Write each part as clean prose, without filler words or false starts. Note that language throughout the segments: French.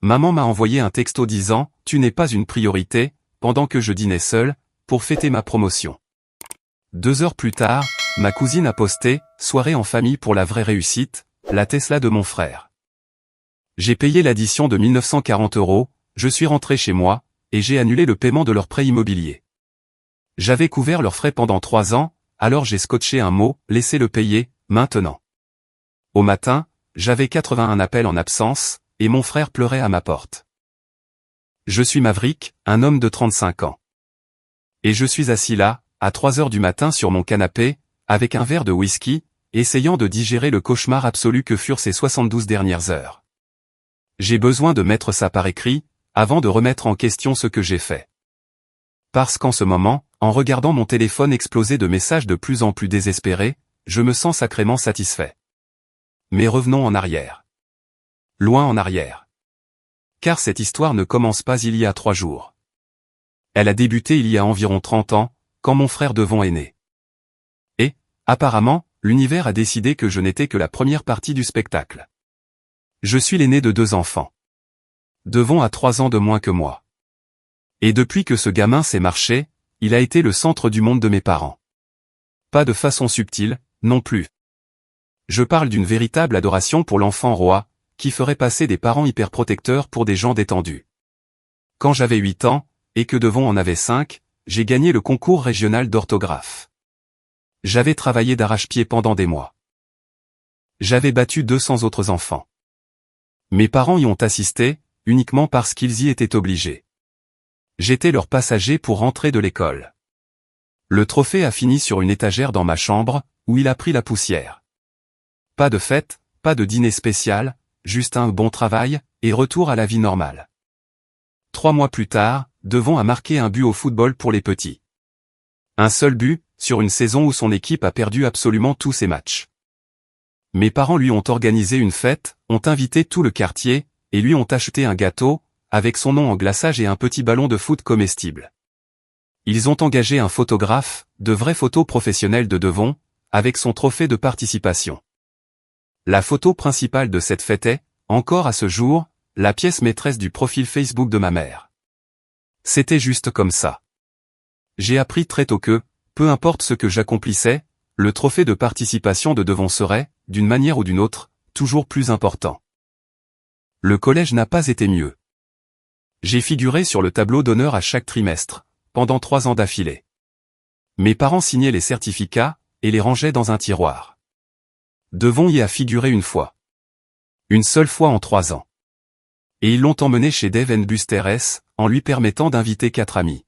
maman m'a envoyé un texto disant « Tu n'es pas une priorité » pendant que je dînais seul, pour fêter ma promotion. 2 heures plus tard, ma cousine a posté « Soirée en famille pour la vraie réussite, la Tesla de mon frère ». J'ai payé l'addition de 1940 €, je suis rentré chez moi, et j'ai annulé le paiement de leur prêt immobilier. J'avais couvert leurs frais pendant 3 ans, alors j'ai scotché un mot « Laissez-le payer, maintenant ». Au matin, j'avais 81 appels en absence, et mon frère pleurait à ma porte. Je suis Maverick, un homme de 35 ans. Et je suis assis là, à 3 heures du matin sur mon canapé, avec un verre de whisky, essayant de digérer le cauchemar absolu que furent ces 72 dernières heures. J'ai besoin de mettre ça par écrit, avant de remettre en question ce que j'ai fait. Parce qu'en ce moment, en regardant mon téléphone exploser de messages de plus en plus désespérés, je me sens sacrément satisfait. Mais revenons en arrière. Loin en arrière. Car cette histoire ne commence pas il y a 3 jours. Elle a débuté il y a environ 30 ans, quand mon frère Devon est né. Et, apparemment, l'univers a décidé que je n'étais que la première partie du spectacle. Je suis l'aîné de 2 enfants. Devon a 3 ans de moins que moi. Et depuis que ce gamin s'est marché, il a été le centre du monde de mes parents. Pas de façon subtile, non plus. Je parle d'une véritable adoration pour l'enfant roi, qui ferait passer des parents hyperprotecteurs pour des gens détendus. Quand j'avais 8 ans, et que Devon en avait 5, j'ai gagné le concours régional d'orthographe. J'avais travaillé d'arrache-pied pendant des mois. J'avais battu 200 autres enfants. Mes parents y ont assisté, uniquement parce qu'ils y étaient obligés. J'étais leur passager pour rentrer de l'école. Le trophée a fini sur une étagère dans ma chambre, où il a pris la poussière. Pas de fête, pas de dîner spécial, juste un bon travail, et retour à la vie normale. 3 mois plus tard, Devon a marqué un but au football pour les petits. Un seul but, sur une saison où son équipe a perdu absolument tous ses matchs. Mes parents lui ont organisé une fête, ont invité tout le quartier, et lui ont acheté un gâteau, avec son nom en glaçage et un petit ballon de foot comestible. Ils ont engagé un photographe, de vraies photos professionnelles de Devon, avec son trophée de participation. La photo principale de cette fête est, encore à ce jour, la pièce maîtresse du profil Facebook de ma mère. C'était juste comme ça. J'ai appris très tôt que, peu importe ce que j'accomplissais, le trophée de participation de Devon serait, d'une manière ou d'une autre, toujours plus important. Le collège n'a pas été mieux. J'ai figuré sur le tableau d'honneur à chaque trimestre, pendant 3 ans d'affilée. Mes parents signaient les certificats, et les rangeaient dans un tiroir. Devon y a figuré une fois. Une seule fois en 3 ans. Et ils l'ont emmené chez Dave & Buster's, en lui permettant d'inviter 4 amis.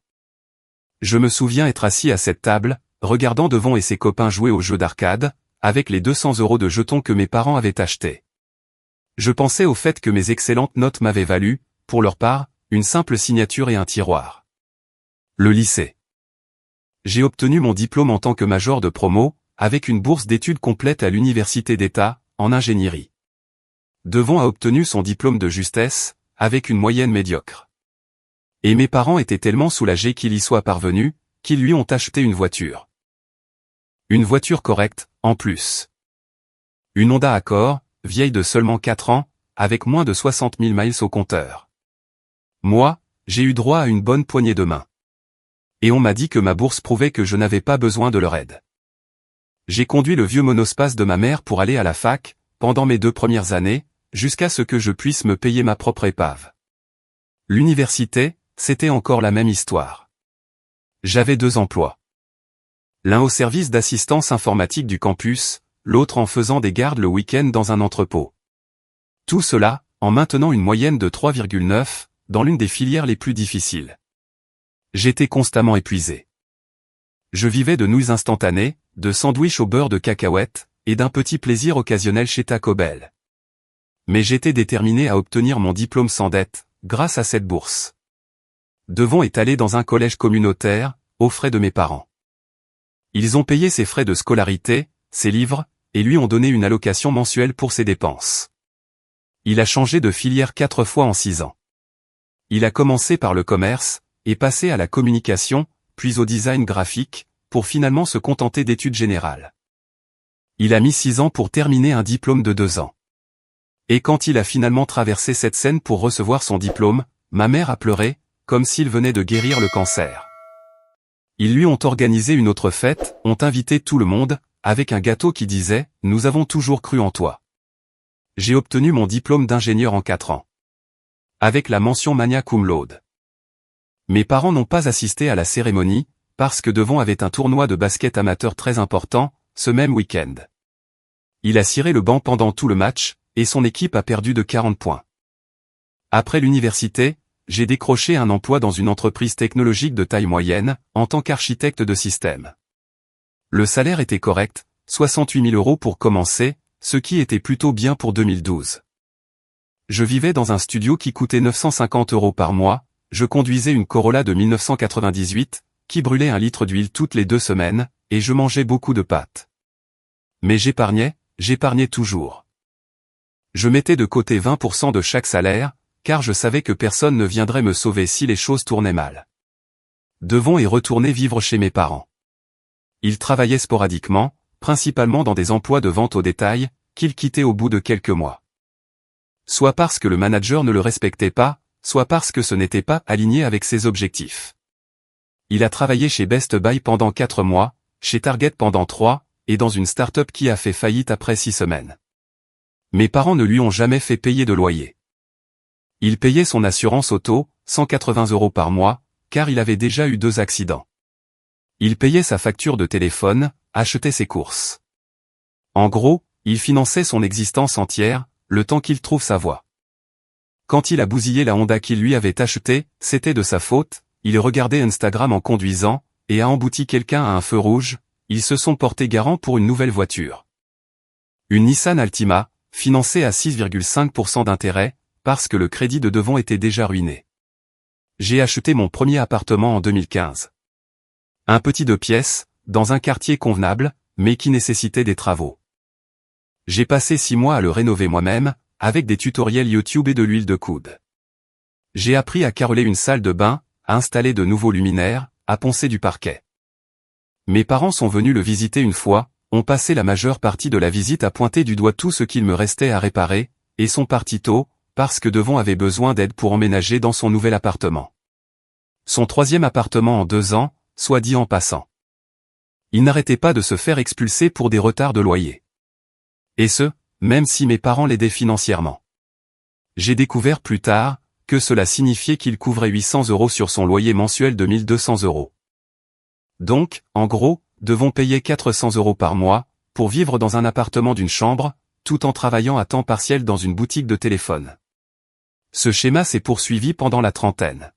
Je me souviens être assis à cette table, regardant Devon et ses copains jouer aux jeux d'arcade, avec les 200 € de jetons que mes parents avaient achetés. Je pensais au fait que mes excellentes notes m'avaient valu, pour leur part, une simple signature et un tiroir. Le lycée. J'ai obtenu mon diplôme en tant que major de promo, avec une bourse d'études complète à l'université d'État, en ingénierie. Devon a obtenu son diplôme de justesse, avec une moyenne médiocre. Et mes parents étaient tellement soulagés qu'il y soit parvenu, qu'ils lui ont acheté une voiture. Une voiture correcte, en plus. Une Honda Accord, vieille de seulement 4 ans, avec moins de 60 000 miles au compteur. Moi, j'ai eu droit à une bonne poignée de main. Et on m'a dit que ma bourse prouvait que je n'avais pas besoin de leur aide. J'ai conduit le vieux monospace de ma mère pour aller à la fac, pendant mes 2 premières années, jusqu'à ce que je puisse me payer ma propre épave. L'université, c'était encore la même histoire. J'avais 2 emplois. L'un au service d'assistance informatique du campus, l'autre en faisant des gardes le week-end dans un entrepôt. Tout cela, en maintenant une moyenne de 3,9, dans l'une des filières les plus difficiles. J'étais constamment épuisé. Je vivais de nouilles instantanées, de sandwichs au beurre de cacahuètes, et d'un petit plaisir occasionnel chez Taco Bell. Mais j'étais déterminé à obtenir mon diplôme sans dette, grâce à cette bourse. Devon est allé dans un collège communautaire, aux frais de mes parents. Ils ont payé ses frais de scolarité, ses livres, et lui ont donné une allocation mensuelle pour ses dépenses. Il a changé de filière 4 fois en 6 ans. Il a commencé par le commerce, et passé à la communication, puis au design graphique, pour finalement se contenter d'études générales. Il a mis 6 ans pour terminer un diplôme de 2 ans. Et quand il a finalement traversé cette scène pour recevoir son diplôme, ma mère a pleuré, comme s'il venait de guérir le cancer. Ils lui ont organisé une autre fête, ont invité tout le monde, avec un gâteau qui disait « Nous avons toujours cru en toi ». J'ai obtenu mon diplôme d'ingénieur en 4 ans. Avec la mention magna cum laude. Mes parents n'ont pas assisté à la cérémonie, parce que Devon avait un tournoi de basket amateur très important, ce même week-end. Il a ciré le banc pendant tout le match, et son équipe a perdu de 40 points. Après l'université, j'ai décroché un emploi dans une entreprise technologique de taille moyenne, en tant qu'architecte de système. Le salaire était correct, 68 000 € pour commencer, ce qui était plutôt bien pour 2012. Je vivais dans un studio qui coûtait 950 € par mois, je conduisais une Corolla de 1998, qui brûlait 1 litre d'huile toutes les 2 semaines, et je mangeais beaucoup de pâtes. Mais j'épargnais toujours. Je mettais de côté 20% de chaque salaire, car je savais que personne ne viendrait me sauver si les choses tournaient mal. Devon est retourné vivre chez mes parents. Il travaillait sporadiquement, principalement dans des emplois de vente au détail, qu'il quittait au bout de quelques mois. Soit parce que le manager ne le respectait pas, soit parce que ce n'était pas aligné avec ses objectifs. Il a travaillé chez Best Buy pendant 4 mois, chez Target pendant 3, et dans une start-up qui a fait faillite après 6 semaines. Mes parents ne lui ont jamais fait payer de loyer. Il payait son assurance auto, 180 € par mois, car il avait déjà eu 2 accidents. Il payait sa facture de téléphone, achetait ses courses. En gros, il finançait son existence entière, le temps qu'il trouve sa voie. Quand il a bousillé la Honda qu'il lui avait achetée, c'était de sa faute, il regardait Instagram en conduisant, et a embouti quelqu'un à un feu rouge, ils se sont portés garant pour une nouvelle voiture. Une Nissan Altima, financée à 6,5% d'intérêt, parce que le crédit de Devon était déjà ruiné. J'ai acheté mon premier appartement en 2015. Un petit 2 pièces, dans un quartier convenable, mais qui nécessitait des travaux. J'ai passé 6 mois à le rénover moi-même, avec des tutoriels YouTube et de l'huile de coude. J'ai appris à caroler une salle de bain, à installer de nouveaux luminaires, à poncer du parquet. Mes parents sont venus le visiter une fois, ont passé la majeure partie de la visite à pointer du doigt tout ce qu'il me restait à réparer, et sont partis tôt, parce que Devon avait besoin d'aide pour emménager dans son nouvel appartement. Son 3e appartement en 2 ans, soit dit en passant. Il n'arrêtait pas de se faire expulser pour des retards de loyer. Et ce, même si mes parents l'aidaient financièrement. J'ai découvert plus tard, que cela signifiait qu'il couvrait 800 € sur son loyer mensuel de 1 200 €. Donc, en gros, Devon payer 400 € par mois, pour vivre dans un appartement d'une chambre, tout en travaillant à temps partiel dans une boutique de téléphone. Ce schéma s'est poursuivi pendant la trentaine.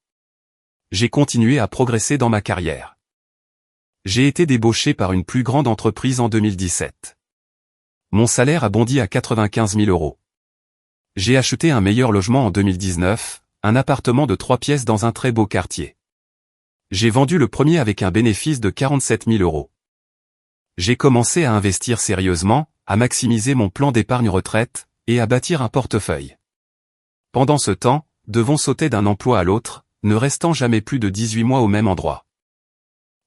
J'ai continué à progresser dans ma carrière. J'ai été débauché par une plus grande entreprise en 2017. Mon salaire a bondi à 95 000 €. J'ai acheté un meilleur logement en 2019, un appartement de 3 pièces dans un très beau quartier. J'ai vendu le premier avec un bénéfice de 47 000 €. J'ai commencé à investir sérieusement, à maximiser mon plan d'épargne retraite, et à bâtir un portefeuille. Pendant ce temps, Devon sautait d'un emploi à l'autre, ne restant jamais plus de 18 mois au même endroit.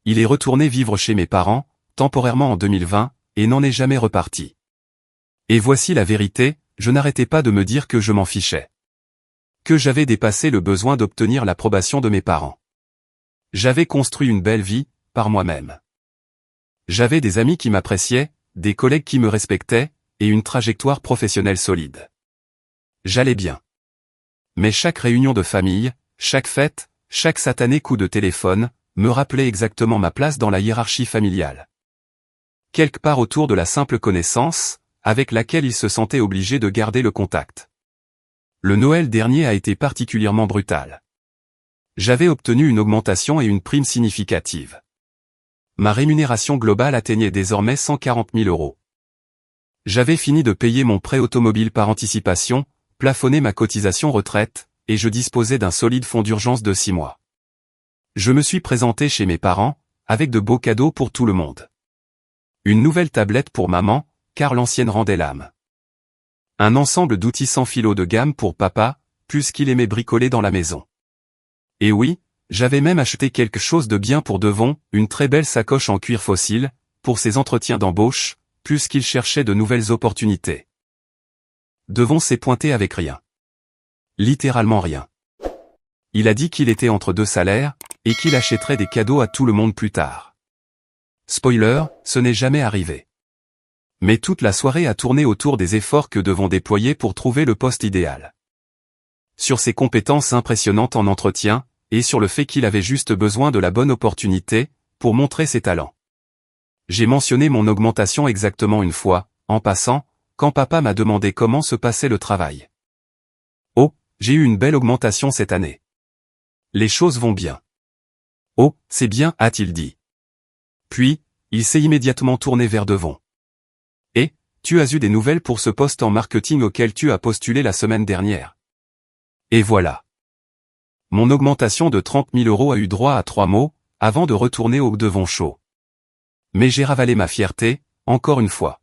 Il est retourné vivre chez mes parents, temporairement en 2020, et n'en est jamais reparti. Et voici la vérité, je n'arrêtais pas de me dire que je m'en fichais. Que j'avais dépassé le besoin d'obtenir l'approbation de mes parents. J'avais construit une belle vie, par moi-même. J'avais des amis qui m'appréciaient, des collègues qui me respectaient, et une trajectoire professionnelle solide. J'allais bien. Mais chaque réunion de famille, chaque fête, chaque satané coup de téléphone, me rappelait exactement ma place dans la hiérarchie familiale. Quelque part autour de la simple connaissance, avec laquelle il se sentait obligé de garder le contact. Le Noël dernier a été particulièrement brutal. J'avais obtenu une augmentation et une prime significative. Ma rémunération globale atteignait désormais 140 000 €. J'avais fini de payer mon prêt automobile par anticipation, plafonné ma cotisation retraite, et je disposais d'un solide fonds d'urgence de 6 mois. Je me suis présenté chez mes parents, avec de beaux cadeaux pour tout le monde. Une nouvelle tablette pour maman, car l'ancienne rendait l'âme. Un ensemble d'outils sans fil haut de gamme pour papa, puisqu'il aimait bricoler dans la maison. Et oui, j'avais même acheté quelque chose de bien pour Devon, une très belle sacoche en cuir fossile, pour ses entretiens d'embauche, puisqu'il cherchait de nouvelles opportunités. Devon s'est pointé avec rien. Littéralement rien. Il a dit qu'il était entre deux salaires, et qu'il achèterait des cadeaux à tout le monde plus tard. Spoiler, ce n'est jamais arrivé. Mais toute la soirée a tourné autour des efforts que Devon déployait pour trouver le poste idéal. Sur ses compétences impressionnantes en entretien, et sur le fait qu'il avait juste besoin de la bonne opportunité, pour montrer ses talents. J'ai mentionné mon augmentation exactement une fois, en passant, quand papa m'a demandé comment se passait le travail. Oh, j'ai eu une belle augmentation cette année. Les choses vont bien. Oh, c'est bien, a-t-il dit. Puis, il s'est immédiatement tourné vers Devon. Et, tu as eu des nouvelles pour ce poste en marketing auquel tu as postulé la semaine dernière. Et voilà. Mon augmentation de 30 000 € a eu droit à 3 mots, avant de retourner au Devon Show. Mais j'ai ravalé ma fierté, encore une fois.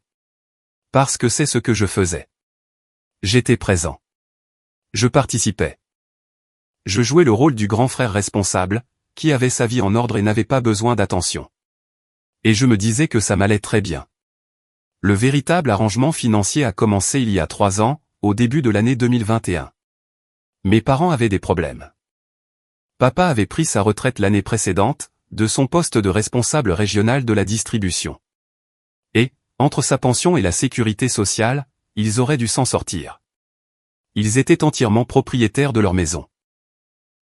Parce que c'est ce que je faisais. J'étais présent. Je participais. Je jouais le rôle du grand frère responsable, qui avait sa vie en ordre et n'avait pas besoin d'attention. Et je me disais que ça m'allait très bien. Le véritable arrangement financier a commencé il y a 3 ans, au début de l'année 2021. Mes parents avaient des problèmes. Papa avait pris sa retraite l'année précédente, de son poste de responsable régional de la distribution. Et, entre sa pension et la sécurité sociale, ils auraient dû s'en sortir. Ils étaient entièrement propriétaires de leur maison.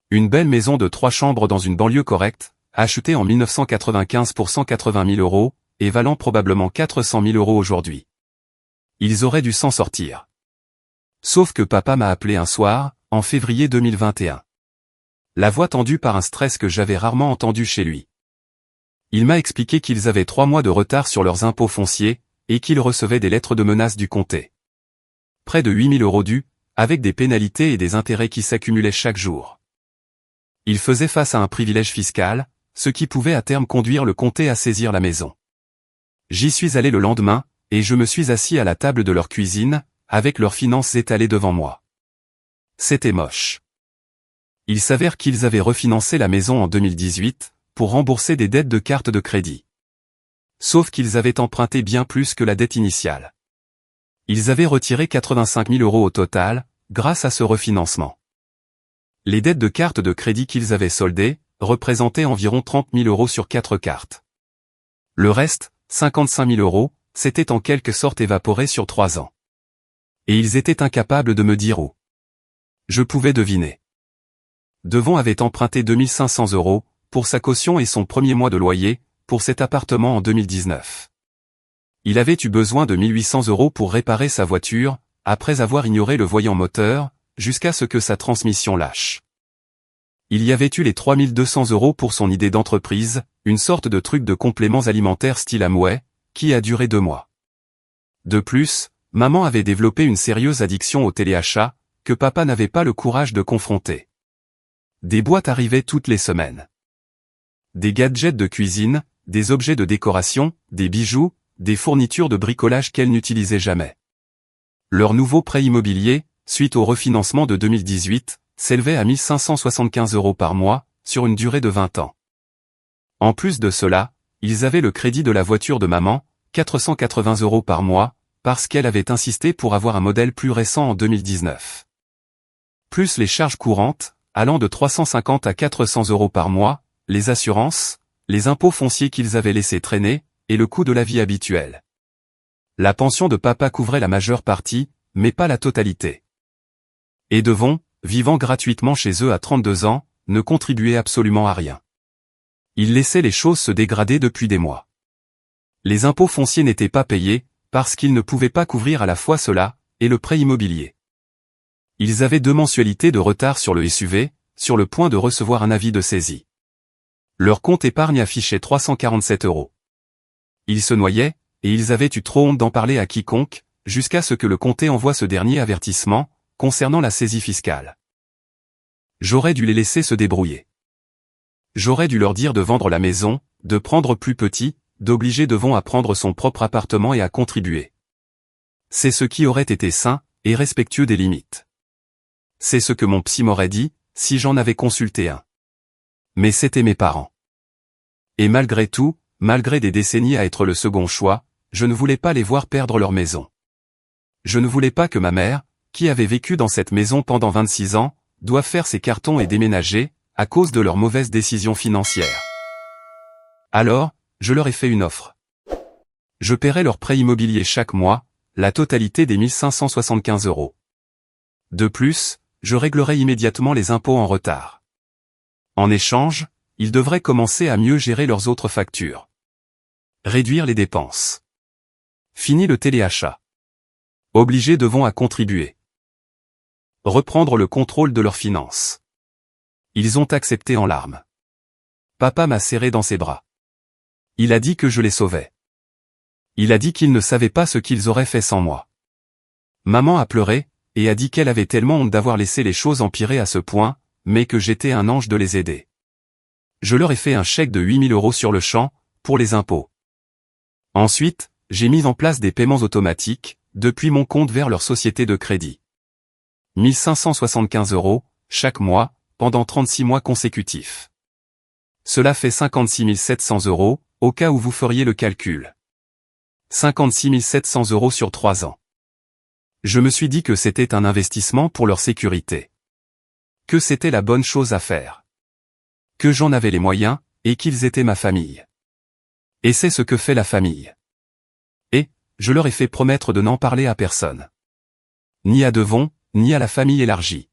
Une belle maison de 3 chambres dans une banlieue correcte, achetée en 1995 pour 180 000 €, et valant probablement 400 000 € aujourd'hui. Ils auraient dû s'en sortir. Sauf que papa m'a appelé un soir, en février 2021. La voix tendue par un stress que j'avais rarement entendu chez lui. Il m'a expliqué qu'ils avaient 3 mois de retard sur leurs impôts fonciers, et qu'ils recevaient des lettres de menace du comté. Près de 8 000 € dus, avec des pénalités et des intérêts qui s'accumulaient chaque jour. Il faisait face à un privilège fiscal, ce qui pouvait à terme conduire le comté à saisir la maison. J'y suis allé le lendemain, et je me suis assis à la table de leur cuisine, avec leurs finances étalées devant moi. C'était moche. Il s'avère qu'ils avaient refinancé la maison en 2018, pour rembourser des dettes de carte de crédit. Sauf qu'ils avaient emprunté bien plus que la dette initiale. Ils avaient retiré 85 000 € au total, grâce à ce refinancement. Les dettes de carte de crédit qu'ils avaient soldées, représentaient environ 30 000 € sur 4 cartes. Le reste, 55 000 €, s'était en quelque sorte évaporé sur 3 ans. Et ils étaient incapables de me dire où. Je pouvais deviner. Devon avait emprunté 2 500 €, pour sa caution et son premier mois de loyer, pour cet appartement en 2019. Il avait eu besoin de 1 800 € pour réparer sa voiture, après avoir ignoré le voyant moteur, jusqu'à ce que sa transmission lâche. Il y avait eu les 3 200 € pour son idée d'entreprise, une sorte de truc de compléments alimentaires style Amway, qui a duré 2 mois. De plus, maman avait développé une sérieuse addiction au téléachat, que papa n'avait pas le courage de confronter. Des boîtes arrivaient toutes les semaines. Des gadgets de cuisine, des objets de décoration, des bijoux, des fournitures de bricolage qu'elle n'utilisait jamais. Leur nouveau prêt immobilier, suite au refinancement de 2018, s'élevait à 1 575 € par mois, sur une durée de 20 ans. En plus de cela, ils avaient le crédit de la voiture de maman, 480 € par mois, parce qu'elle avait insisté pour avoir un modèle plus récent en 2019. Plus les charges courantes, allant de 350 à 400 € par mois, les assurances, les impôts fonciers qu'ils avaient laissés traîner, et le coût de la vie habituelle. La pension de papa couvrait la majeure partie, mais pas la totalité. Et Devon, vivant gratuitement chez eux à 32 ans, ne contribuait absolument à rien. Il laissait les choses se dégrader depuis des mois. Les impôts fonciers n'étaient pas payés, parce qu'ils ne pouvaient pas couvrir à la fois cela, et le prêt immobilier. Ils avaient 2 mensualités de retard sur le SUV, sur le point de recevoir un avis de saisie. Leur compte épargne affichait 347 €. Ils se noyaient, et ils avaient eu trop honte d'en parler à quiconque, jusqu'à ce que le comté envoie ce dernier avertissement, concernant la saisie fiscale. J'aurais dû les laisser se débrouiller. J'aurais dû leur dire de vendre la maison, de prendre plus petit, d'obliger Devon à prendre son propre appartement et à contribuer. C'est ce qui aurait été sain, et respectueux des limites. C'est ce que mon psy m'aurait dit, si j'en avais consulté un. Mais c'étaient mes parents. Et malgré tout, malgré des décennies à être le second choix, je ne voulais pas les voir perdre leur maison. Je ne voulais pas que ma mère, qui avait vécu dans cette maison pendant 26 ans, doivent faire ses cartons et déménager, à cause de leurs mauvaises décisions financières. Alors, je leur ai fait une offre. Je paierai leur prêt immobilier chaque mois, la totalité des 1575 €. De plus, je réglerai immédiatement les impôts en retard. En échange, ils devraient commencer à mieux gérer leurs autres factures. Réduire les dépenses. Fini le téléachat. Obliger devant à contribuer. Reprendre le contrôle de leurs finances. Ils ont accepté en larmes. Papa m'a serré dans ses bras. Il a dit que je les sauvais. Il a dit qu'ils ne savaient pas ce qu'ils auraient fait sans moi. Maman a pleuré, et a dit qu'elle avait tellement honte d'avoir laissé les choses empirer à ce point, mais que j'étais un ange de les aider. Je leur ai fait un chèque de 8 000 € sur le champ, pour les impôts. Ensuite, j'ai mis en place des paiements automatiques, depuis mon compte vers leur société de crédit. 1575 € chaque mois, pendant 36 mois consécutifs. Cela fait 56 700 € au cas où vous feriez le calcul. 56 700 € sur 3 ans. Je me suis dit que c'était un investissement pour leur sécurité. Que c'était la bonne chose à faire. Que j'en avais les moyens, et qu'ils étaient ma famille. Et c'est ce que fait la famille. Et, je leur ai fait promettre de n'en parler à personne. Ni à Devon, ni à la famille élargie.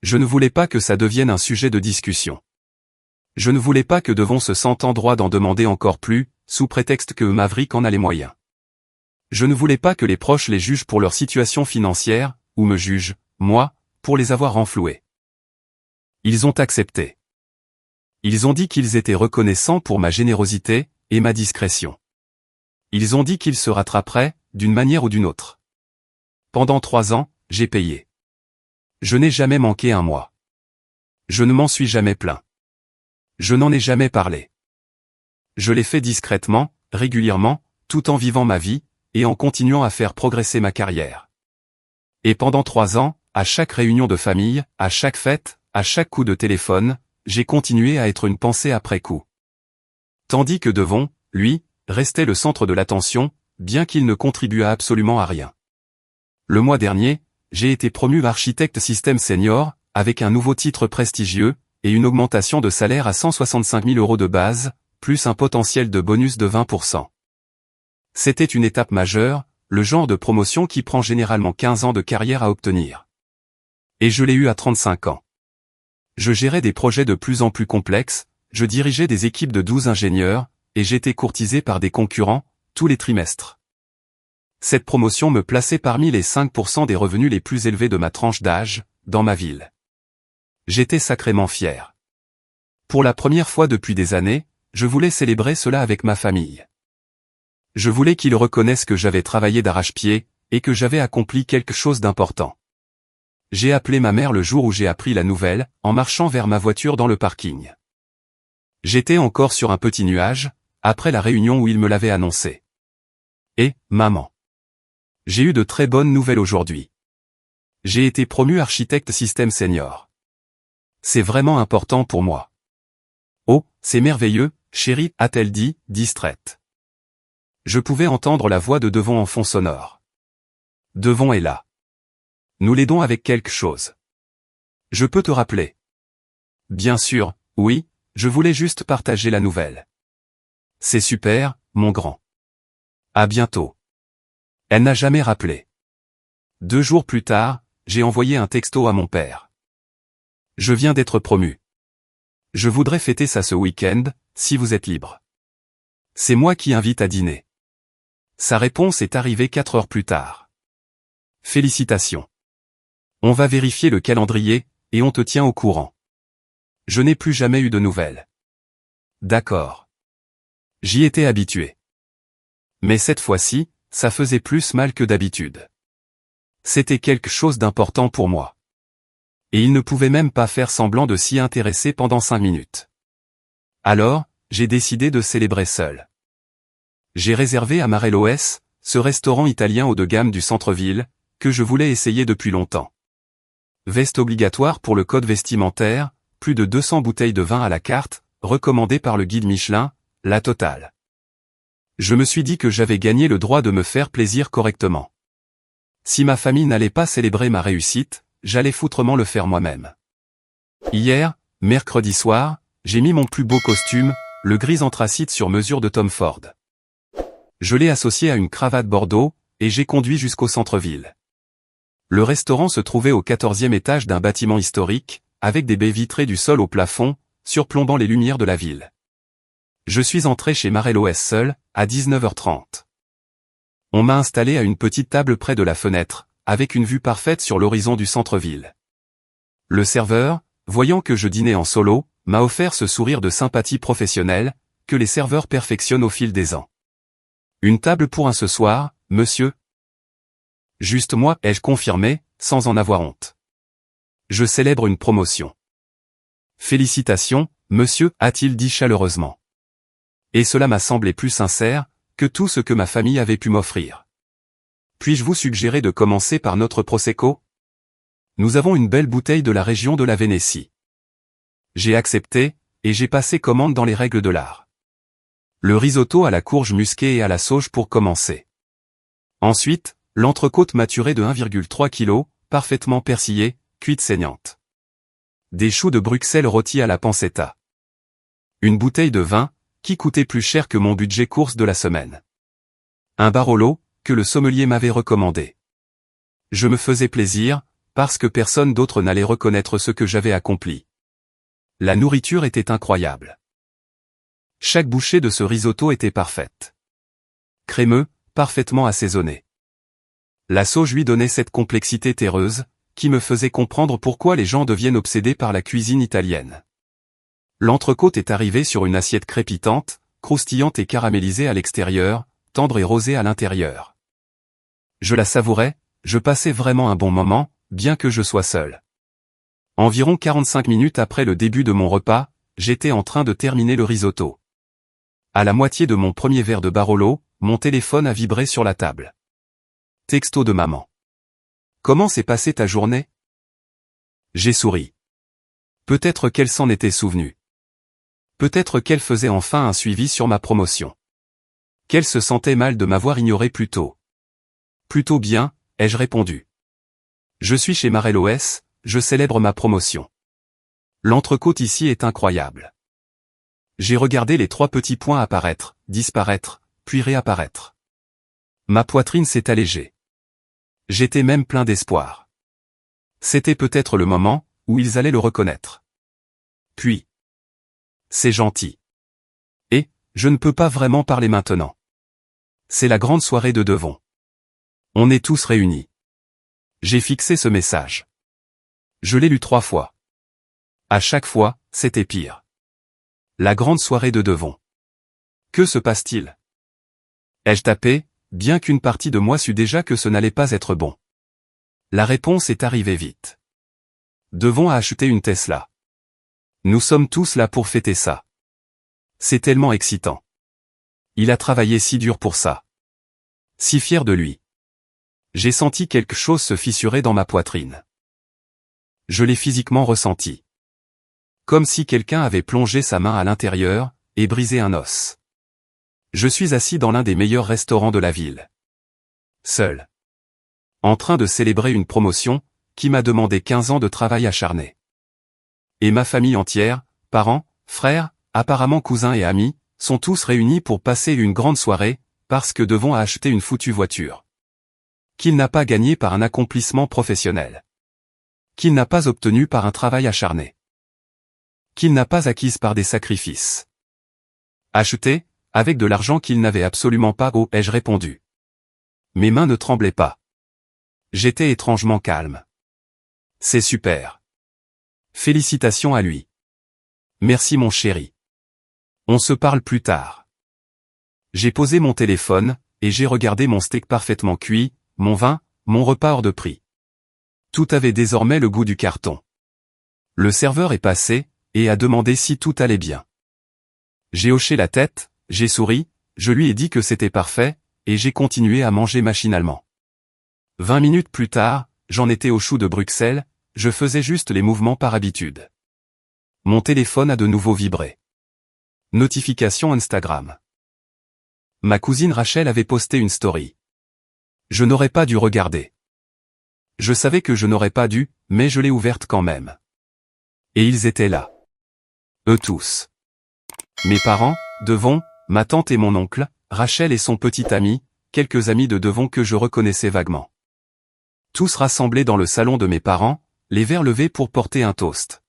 Je ne voulais pas que ça devienne un sujet de discussion. Je ne voulais pas que Devon se sente en droit d'en demander encore plus, sous prétexte que Maverick en a les moyens. Je ne voulais pas que les proches les jugent pour leur situation financière, ou me jugent, moi, pour les avoir renfloués. Ils ont accepté. Ils ont dit qu'ils étaient reconnaissants pour ma générosité, et ma discrétion. Ils ont dit qu'ils se rattraperaient, d'une manière ou d'une autre. Pendant 3 ans, j'ai payé. Je n'ai jamais manqué un mois. Je ne m'en suis jamais plaint. Je n'en ai jamais parlé. Je l'ai fait discrètement, régulièrement, tout en vivant ma vie, et en continuant à faire progresser ma carrière. Et pendant 3 ans, à chaque réunion de famille, à chaque fête, à chaque coup de téléphone, j'ai continué à être une pensée après coup. Tandis que Devon, lui, restait le centre de l'attention, bien qu'il ne contribuât absolument à rien. Le mois dernier, j'ai été promu architecte système senior, avec un nouveau titre prestigieux, et une augmentation de salaire à 165 000 € de base, plus un potentiel de bonus de 20%. C'était une étape majeure, le genre de promotion qui prend généralement 15 ans de carrière à obtenir. Et je l'ai eu à 35 ans. Je gérais des projets de plus en plus complexes, je dirigeais des équipes de 12 ingénieurs, et j'étais courtisé par des concurrents, tous les trimestres. Cette promotion me plaçait parmi les 5% des revenus les plus élevés de ma tranche d'âge, dans ma ville. J'étais sacrément fier. Pour la première fois depuis des années, je voulais célébrer cela avec ma famille. Je voulais qu'ils reconnaissent que j'avais travaillé d'arrache-pied, et que j'avais accompli quelque chose d'important. J'ai appelé ma mère le jour où j'ai appris la nouvelle, en marchant vers ma voiture dans le parking. J'étais encore sur un petit nuage, après la réunion où il me l'avait annoncé. Et, maman. J'ai eu de très bonnes nouvelles aujourd'hui. J'ai été promu architecte système senior. C'est vraiment important pour moi. Oh, c'est merveilleux, chérie, a-t-elle dit, distraite. Je pouvais entendre la voix de Devon en fond sonore. Devon est là. Nous l'aidons avec quelque chose. Je peux te rappeler. Bien sûr, oui, je voulais juste partager la nouvelle. C'est super, mon grand. À bientôt. Elle n'a jamais rappelé. 2 jours plus tard, j'ai envoyé un texto à mon père. Je viens d'être promu. Je voudrais fêter ça ce week-end, si vous êtes libre. C'est moi qui invite à dîner. Sa réponse est arrivée 4 heures plus tard. Félicitations. On va vérifier le calendrier, et on te tient au courant. Je n'ai plus jamais eu de nouvelles. D'accord. J'y étais habitué. Mais cette fois-ci, ça faisait plus mal que d'habitude. C'était quelque chose d'important pour moi. Et il ne pouvait même pas faire semblant de s'y intéresser pendant 5 minutes. Alors, j'ai décidé de célébrer seul. J'ai réservé à Marelloes, ce restaurant italien haut de gamme du centre-ville, que je voulais essayer depuis longtemps. Veste obligatoire pour le code vestimentaire, plus de 200 bouteilles de vin à la carte, recommandées par le guide Michelin, la totale. Je me suis dit que j'avais gagné le droit de me faire plaisir correctement. Si ma famille n'allait pas célébrer ma réussite, j'allais foutrement le faire moi-même. Hier, mercredi soir, j'ai mis mon plus beau costume, le gris anthracite sur mesure de Tom Ford. Je l'ai associé à une cravate bordeaux, et j'ai conduit jusqu'au centre-ville. Le restaurant se trouvait au 14e étage d'un bâtiment historique, avec des baies vitrées du sol au plafond, surplombant les lumières de la ville. Je suis entré chez Marello S seul, à 19h30. On m'a installé à une petite table près de la fenêtre, avec une vue parfaite sur l'horizon du centre-ville. Le serveur, voyant que je dînais en solo, m'a offert ce sourire de sympathie professionnelle, que les serveurs perfectionnent au fil des ans. Une table pour un ce soir, monsieur? Juste moi, ai-je confirmé, sans en avoir honte. Je célèbre une promotion. Félicitations, monsieur, a-t-il dit chaleureusement. Et cela m'a semblé plus sincère, que tout ce que ma famille avait pu m'offrir. Puis-je vous suggérer de commencer par notre Prosecco? Nous avons une belle bouteille de la région de la Vénétie. J'ai accepté, et j'ai passé commande dans les règles de l'art. Le risotto à la courge musquée et à la sauge pour commencer. Ensuite, l'entrecôte maturée de 1,3 kg, parfaitement persillée, cuite saignante. Des choux de Bruxelles rôtis à la pancetta. Une bouteille de vin, qui coûtait plus cher que mon budget course de la semaine. Un Barolo, que le sommelier m'avait recommandé. Je me faisais plaisir, parce que personne d'autre n'allait reconnaître ce que j'avais accompli. La nourriture était incroyable. Chaque bouchée de ce risotto était parfaite. Crémeux, parfaitement assaisonné. La sauge lui donnait cette complexité terreuse, qui me faisait comprendre pourquoi les gens deviennent obsédés par la cuisine italienne. L'entrecôte est arrivée sur une assiette crépitante, croustillante et caramélisée à l'extérieur, tendre et rosée à l'intérieur. Je la savourais, je passais vraiment un bon moment, bien que je sois seul. Environ 45 minutes après le début de mon repas, j'étais en train de terminer le risotto. À la moitié de mon premier verre de Barolo, mon téléphone a vibré sur la table. Texto de maman. Comment s'est passée ta journée? J'ai souri. Peut-être qu'elle s'en était souvenue. Peut-être qu'elle faisait enfin un suivi sur ma promotion. Qu'elle se sentait mal de m'avoir ignoré plus tôt. Plutôt bien, ai-je répondu. Je suis chez Marello S, je célèbre ma promotion. L'entrecôte ici est incroyable. J'ai regardé les 3 petits points apparaître, disparaître, puis réapparaître. Ma poitrine s'est allégée. J'étais même plein d'espoir. C'était peut-être le moment, où ils allaient le reconnaître. Puis. C'est gentil. Et, je ne peux pas vraiment parler maintenant. C'est la grande soirée de Devon. On est tous réunis. J'ai fixé ce message. Je l'ai lu 3 fois. À chaque fois, c'était pire. La grande soirée de Devon. Que se passe-t-il? Ai-je tapé, bien qu'une partie de moi sût déjà que ce n'allait pas être bon? La réponse est arrivée vite. Devon a acheté une Tesla. Nous sommes tous là pour fêter ça. C'est tellement excitant. Il a travaillé si dur pour ça. Si fier de lui. J'ai senti quelque chose se fissurer dans ma poitrine. Je l'ai physiquement ressenti. Comme si quelqu'un avait plongé sa main à l'intérieur, et brisé un os. Je suis assis dans l'un des meilleurs restaurants de la ville. Seul. En train de célébrer une promotion, qui m'a demandé 15 ans de travail acharné. Et ma famille entière, parents, frères, apparemment cousins et amis, sont tous réunis pour passer une grande soirée, parce que Devon a acheté une foutue voiture. Qu'il n'a pas gagné par un accomplissement professionnel. Qu'il n'a pas obtenu par un travail acharné. Qu'il n'a pas acquise par des sacrifices. Acheté, avec de l'argent qu'il n'avait absolument pas, ai-je répondu. Mes mains ne tremblaient pas. J'étais étrangement calme. C'est super. Félicitations à lui. Merci mon chéri. On se parle plus tard. J'ai posé mon téléphone, et j'ai regardé mon steak parfaitement cuit, mon vin, mon repas hors de prix. Tout avait désormais le goût du carton. Le serveur est passé, et a demandé si tout allait bien. J'ai hoché la tête, j'ai souri, je lui ai dit que c'était parfait, et j'ai continué à manger machinalement. 20 minutes plus tard, j'en étais aux choux de Bruxelles, je faisais juste les mouvements par habitude. Mon téléphone a de nouveau vibré. Notification Instagram. Ma cousine Rachel avait posté une story. Je n'aurais pas dû regarder. Je savais que je n'aurais pas dû, mais je l'ai ouverte quand même. Et ils étaient là. Eux tous. Mes parents, Devon, ma tante et mon oncle, Rachel et son petit ami, quelques amis de Devon que je reconnaissais vaguement. Tous rassemblés dans le salon de mes parents, les verres levés pour porter un toast.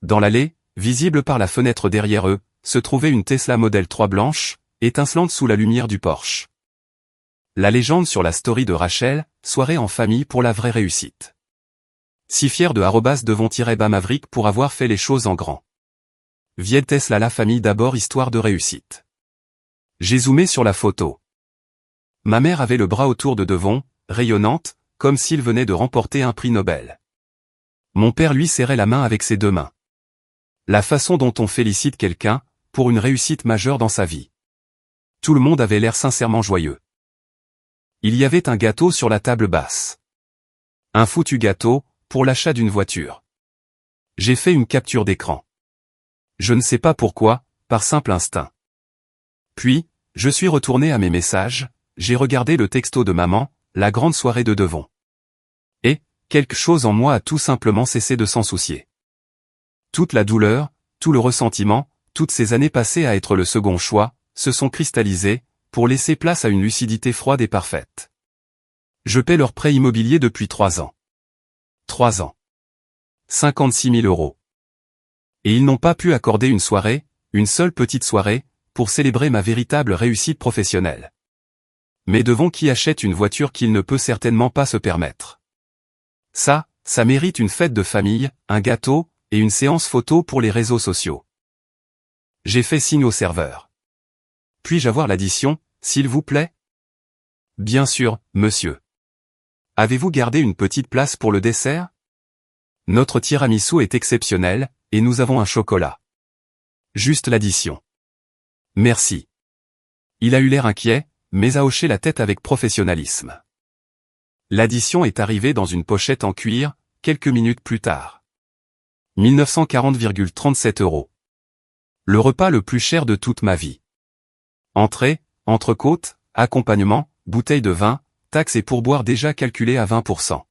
Dans l'allée, visible par la fenêtre derrière eux, se trouvait une Tesla Model 3 blanche, étincelante sous la lumière du Porsche. La légende sur la story de Rachel, soirée en famille pour la vraie réussite. Si fier de @devon-bamaverick pour avoir fait les choses en grand. Vied Tesla la famille d'abord histoire de réussite. J'ai zoomé sur la photo. Ma mère avait le bras autour de Devon, rayonnante, comme s'il venait de remporter un prix Nobel. Mon père lui serrait la main avec ses deux mains. La façon dont on félicite quelqu'un, pour une réussite majeure dans sa vie. Tout le monde avait l'air sincèrement joyeux. Il y avait un gâteau sur la table basse. Un foutu gâteau, pour l'achat d'une voiture. J'ai fait une capture d'écran. Je ne sais pas pourquoi, par simple instinct. Puis, je suis retourné à mes messages, j'ai regardé le texto de maman, la grande soirée de Devon. Et, quelque chose en moi a tout simplement cessé de s'en soucier. Toute la douleur, tout le ressentiment, toutes ces années passées à être le second choix, se sont cristallisées, pour laisser place à une lucidité froide et parfaite. Je paie leur prêt immobilier depuis 3 ans. 3 ans. 56 000 €. Et ils n'ont pas pu accorder une soirée, une seule petite soirée, pour célébrer ma véritable réussite professionnelle. Mais Devon qui achète une voiture qu'il ne peut certainement pas se permettre. Ça mérite une fête de famille, un gâteau, et une séance photo pour les réseaux sociaux. J'ai fait signe au serveur. Puis-je avoir l'addition, s'il vous plaît? Bien sûr, monsieur. Avez-vous gardé une petite place pour le dessert? Notre tiramisu est exceptionnel, et nous avons un chocolat. Juste l'addition. Merci. Il a eu l'air inquiet, mais a hoché la tête avec professionnalisme. L'addition est arrivée dans une pochette en cuir, quelques minutes plus tard. 1940,37 €. Le repas le plus cher de toute ma vie. Entrée, entrecôte, accompagnement, bouteille de vin, taxes et pourboire déjà calculés à 20%.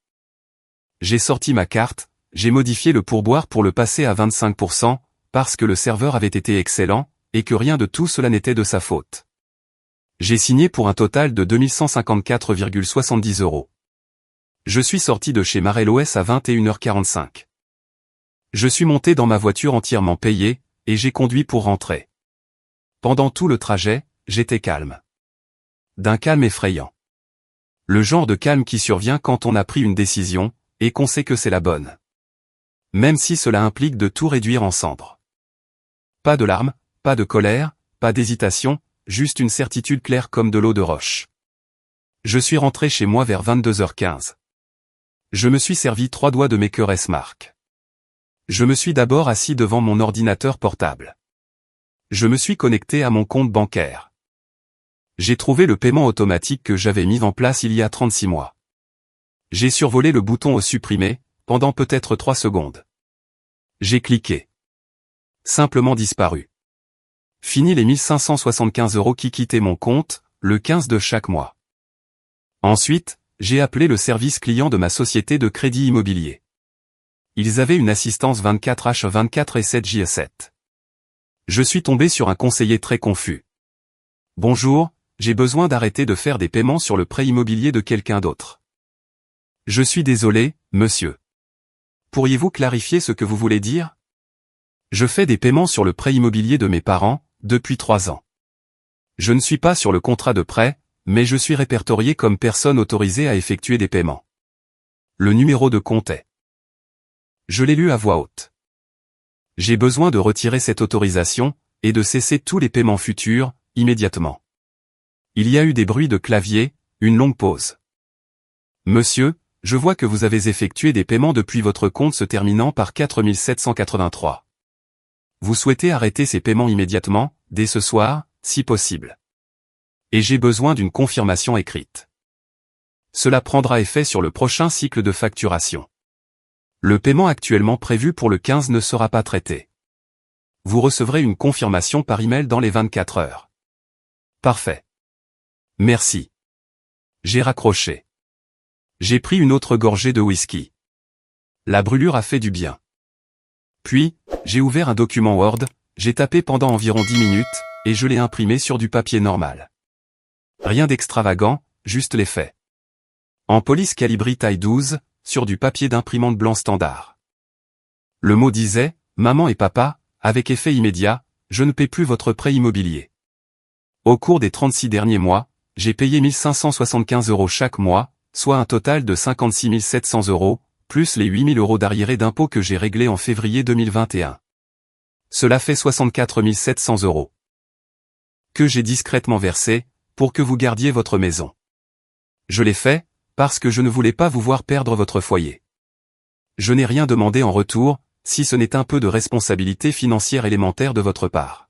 J'ai sorti ma carte, j'ai modifié le pourboire pour le passer à 25%, parce que le serveur avait été excellent, et que rien de tout cela n'était de sa faute. J'ai signé pour un total de 2154,70 €. Je suis sorti de chez Marellos à 21h45. Je suis monté dans ma voiture entièrement payée, et j'ai conduit pour rentrer. Pendant tout le trajet, j'étais calme. D'un calme effrayant. Le genre de calme qui survient quand on a pris une décision, et qu'on sait que c'est la bonne. Même si cela implique de tout réduire en cendres. Pas de larmes, pas de colère, pas d'hésitation, juste une certitude claire comme de l'eau de roche. Je suis rentré chez moi vers 22h15. Je me suis servi 3 doigts de Maker S-Mark. Je me suis d'abord assis devant mon ordinateur portable. Je me suis connecté à mon compte bancaire. J'ai trouvé le paiement automatique que j'avais mis en place il y a 36 mois. J'ai survolé le bouton supprimer, pendant peut-être 3 secondes. J'ai cliqué. Simplement disparu. Fini les 1575 € qui quittaient mon compte, le 15 de chaque mois. Ensuite, j'ai appelé le service client de ma société de crédit immobilier. Ils avaient une assistance 24h24 et 7h7. Je suis tombé sur un conseiller très confus. Bonjour, j'ai besoin d'arrêter de faire des paiements sur le prêt immobilier de quelqu'un d'autre. Je suis désolé, monsieur. Pourriez-vous clarifier ce que vous voulez dire? Je fais des paiements sur le prêt immobilier de mes parents, depuis 3 ans. Je ne suis pas sur le contrat de prêt, mais je suis répertorié comme personne autorisée à effectuer des paiements. Le numéro de compte est. Je l'ai lu à voix haute. J'ai besoin de retirer cette autorisation, et de cesser tous les paiements futurs, immédiatement. Il y a eu des bruits de clavier, une longue pause. Monsieur, je vois que vous avez effectué des paiements depuis votre compte se terminant par 4783. Vous souhaitez arrêter ces paiements immédiatement, dès ce soir, si possible. Et j'ai besoin d'une confirmation écrite. Cela prendra effet sur le prochain cycle de facturation. Le paiement actuellement prévu pour le 15 ne sera pas traité. Vous recevrez une confirmation par email dans les 24 heures. Parfait. Merci. J'ai raccroché. J'ai pris une autre gorgée de whisky. La brûlure a fait du bien. Puis, j'ai ouvert un document Word, j'ai tapé pendant environ 10 minutes, et je l'ai imprimé sur du papier normal. Rien d'extravagant, juste les faits. En police calibri taille 12, sur du papier d'imprimante blanc standard. Le mot disait, maman et papa, avec effet immédiat, je ne paie plus votre prêt immobilier. Au cours des 36 derniers mois, j'ai payé 1575 € chaque mois, soit un total de 56 700 €, plus les 8 000 € d'arriérés d'impôts que j'ai réglés en février 2021. Cela fait 64 700 €. Que j'ai discrètement versé, pour que vous gardiez votre maison. Je l'ai fait, parce que je ne voulais pas vous voir perdre votre foyer. Je n'ai rien demandé en retour, si ce n'est un peu de responsabilité financière élémentaire de votre part.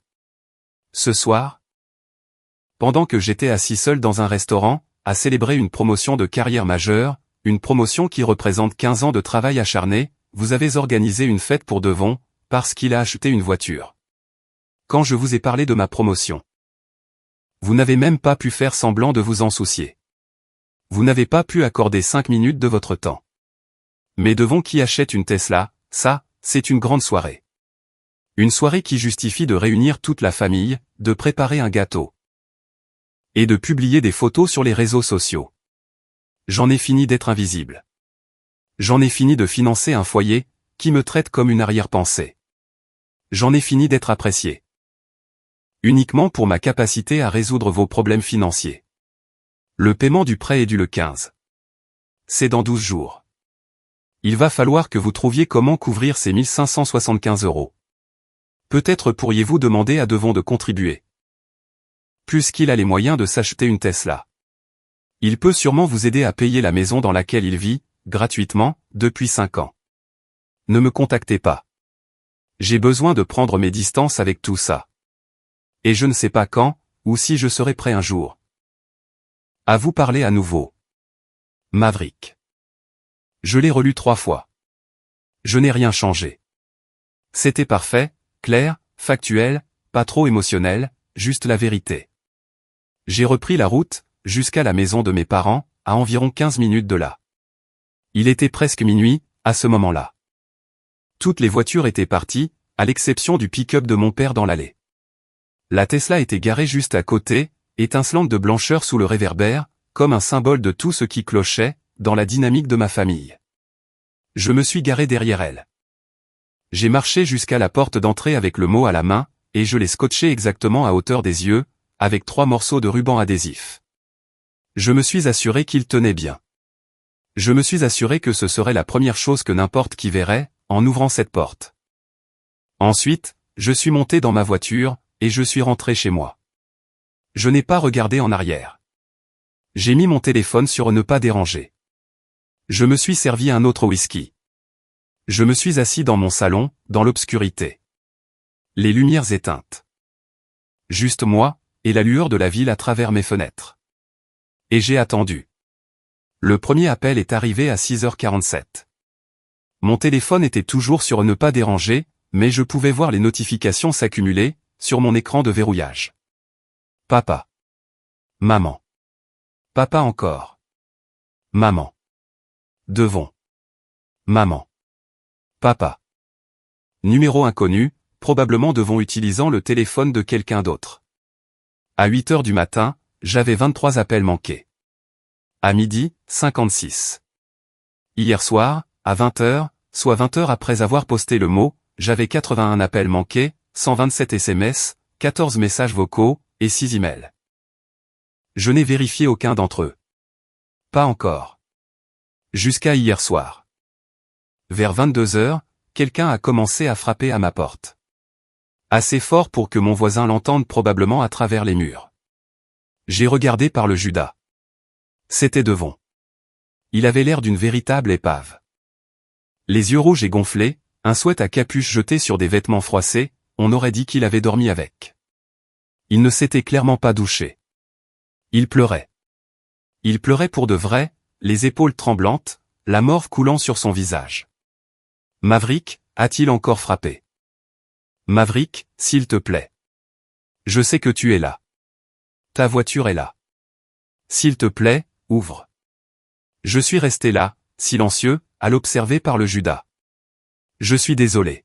Ce soir, pendant que j'étais assis seul dans un restaurant, à célébrer une promotion de carrière majeure, une promotion qui représente 15 ans de travail acharné, vous avez organisé une fête pour Devon, parce qu'il a acheté une voiture. Quand je vous ai parlé de ma promotion, vous n'avez même pas pu faire semblant de vous en soucier. Vous n'avez pas pu accorder 5 minutes de votre temps. Mais Devon qui achète une Tesla, ça, c'est une grande soirée. Une soirée qui justifie de réunir toute la famille, de préparer un gâteau. Et de publier des photos sur les réseaux sociaux. J'en ai fini d'être invisible. J'en ai fini de financer un foyer, qui me traite comme une arrière-pensée. J'en ai fini d'être apprécié. Uniquement pour ma capacité à résoudre vos problèmes financiers. Le paiement du prêt est dû le 15. C'est dans 12 jours. Il va falloir que vous trouviez comment couvrir ces 1575 €. Peut-être pourriez-vous demander à Devon de contribuer. Puisqu'il a les moyens de s'acheter une Tesla. Il peut sûrement vous aider à payer la maison dans laquelle il vit, gratuitement, depuis 5 ans. Ne me contactez pas. J'ai besoin de prendre mes distances avec tout ça. Et je ne sais pas quand, ou si je serai prêt un jour. À vous parler à nouveau. Maverick. Je l'ai relu 3 fois. Je n'ai rien changé. C'était parfait, clair, factuel, pas trop émotionnel, juste la vérité. J'ai repris la route, jusqu'à la maison de mes parents, à environ 15 minutes de là. Il était presque minuit, à ce moment-là. Toutes les voitures étaient parties, à l'exception du pick-up de mon père dans l'allée. La Tesla était garée juste à côté, étincelante de blancheur sous le réverbère, comme un symbole de tout ce qui clochait, dans la dynamique de ma famille. Je me suis garé derrière elle. J'ai marché jusqu'à la porte d'entrée avec le mot à la main, et je l'ai scotché exactement à hauteur des yeux, avec 3 morceaux de ruban adhésif. Je me suis assuré qu'il tenait bien. Je me suis assuré que ce serait la première chose que n'importe qui verrait, en ouvrant cette porte. Ensuite, je suis monté dans ma voiture, et je suis rentré chez moi. Je n'ai pas regardé en arrière. J'ai mis mon téléphone sur ne pas déranger. Je me suis servi un autre whisky. Je me suis assis dans mon salon, dans l'obscurité. Les lumières éteintes. Juste moi, et la lueur de la ville à travers mes fenêtres. Et j'ai attendu. Le premier appel est arrivé à 6h47. Mon téléphone était toujours sur ne pas déranger, mais je pouvais voir les notifications s'accumuler, sur mon écran de verrouillage. Papa. Maman. Papa encore. Maman. Devon. Maman. Papa. Numéro inconnu, probablement Devon utilisant le téléphone de quelqu'un d'autre. À 8h du matin, j'avais 23 appels manqués. À midi, 56. Hier soir, à 20h, soit 20h après avoir posté le mot, j'avais 81 appels manqués, 127 SMS, 14 messages vocaux, et 6 emails. Je n'ai vérifié aucun d'entre eux. Pas encore. Jusqu'à hier soir. Vers 22h, quelqu'un a commencé à frapper à ma porte. Assez fort pour que mon voisin l'entende probablement à travers les murs. J'ai regardé par le Judas. C'était Devon. Il avait l'air d'une véritable épave. Les yeux rouges et gonflés, un sweat à capuche jeté sur des vêtements froissés, on aurait dit qu'il avait dormi avec. Il ne s'était clairement pas douché. Il pleurait. Il pleurait pour de vrai, les épaules tremblantes, la morve coulant sur son visage. Maverick, a-t-il encore frappé? Maverick, s'il te plaît. Je sais que tu es là. Ta voiture est là. S'il te plaît, ouvre. Je suis resté là, silencieux, à l'observer par le Judas. Je suis désolé.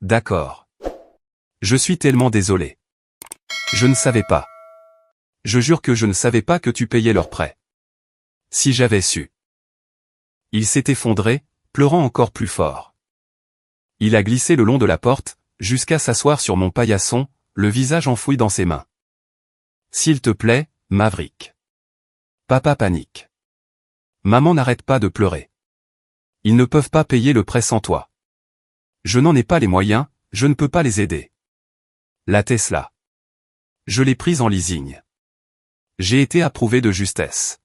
D'accord. Je suis tellement désolé. Je ne savais pas. Je jure que je ne savais pas que tu payais leur prêt. Si j'avais su. Il s'est effondré, pleurant encore plus fort. Il a glissé le long de la porte, jusqu'à s'asseoir sur mon paillasson, le visage enfoui dans ses mains. S'il te plaît, Maverick. Papa panique. Maman n'arrête pas de pleurer. Ils ne peuvent pas payer le prêt sans toi. Je n'en ai pas les moyens, je ne peux pas les aider. La Tesla. Je l'ai prise en leasing. J'ai été approuvé de justesse.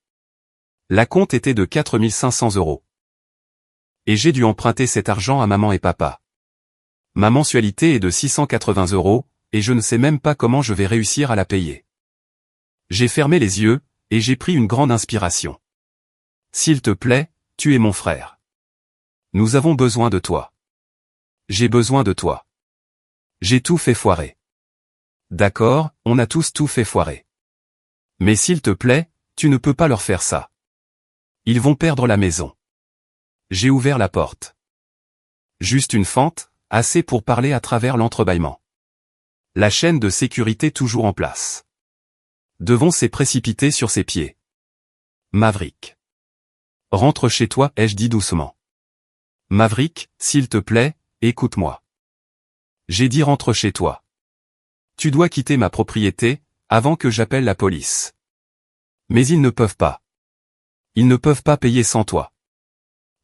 La compte était de 4 500 €. Et j'ai dû emprunter cet argent à maman et papa. Ma mensualité est de 680 €, et je ne sais même pas comment je vais réussir à la payer. J'ai fermé les yeux, et j'ai pris une grande inspiration. S'il te plaît, tu es mon frère. Nous avons besoin de toi. J'ai besoin de toi. J'ai tout fait foirer. D'accord, on a tous tout fait foirer. Mais s'il te plaît, tu ne peux pas leur faire ça. Ils vont perdre la maison. J'ai ouvert la porte. Juste une fente, assez pour parler à travers l'entrebâillement. La chaîne de sécurité toujours en place. Devon s'est précipité sur ses pieds. Maverick. Rentre chez toi, ai-je dit doucement. Maverick, s'il te plaît, écoute-moi. J'ai dit rentre chez toi. Tu dois quitter ma propriété, avant que j'appelle la police. Mais ils ne peuvent pas. Ils ne peuvent pas payer sans toi.